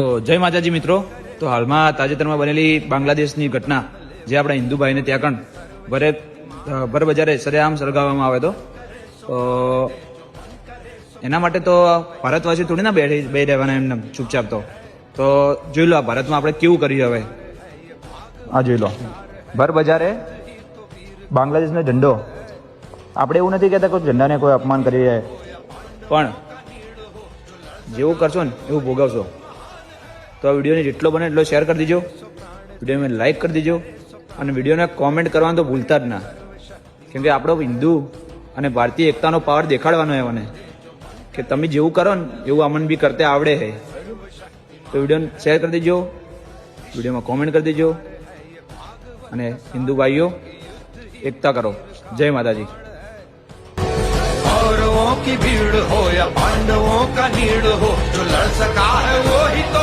તો જય માતાજી મિત્રો, તો હાલમાં તાજેતરમાં બનેલી બાંગ્લાદેશની ઘટના જે આપણા હિન્દુ ભાઈને ત્યાં કણ ભર બજારે સરેઆમ સળગાવવામાં આવે તો એના માટે તો ભારતવાસી થોડી ના બે રહેવાના એમને ચૂપચાપ તો જોઈ લો આ ભારતમાં આપણે કેવું કર્યું હવે આ જોઈ લો ભર બજારે બાંગ્લાદેશનો ઝંડો. આપણે એવું નથી કહેતા કોઈ ઝંડાને કોઈ અપમાન કરી રહ્યા, પણ જેવું કરશો ને એવું ભોગવશો. તો આ વિડીયોને જેટલો બને એટલો શેર કરી દીજો, વિડીયોને લાઇક કરી દીજો અને વિડીયોને કોમેન્ટ કરવાનું તો ભૂલતા જ ના, કેમ કે આપણો હિન્દુ અને ભારતીય એકતાનો પાવર દેખાડવાનો એમને કે તમે જેવું કરો ને એવું અમન બી કરતે આવડે છે. તો વિડીયોને શેર કરી દીજો, વિડીયોમાં કોમેન્ટ કરી દીજો અને હિન્દુ ભાઈઓ एकता करो. जय माता जी. कौरवों की भीड़ हो या पांडवों का नीड़ हो, जो लड़ सका है वो ही तो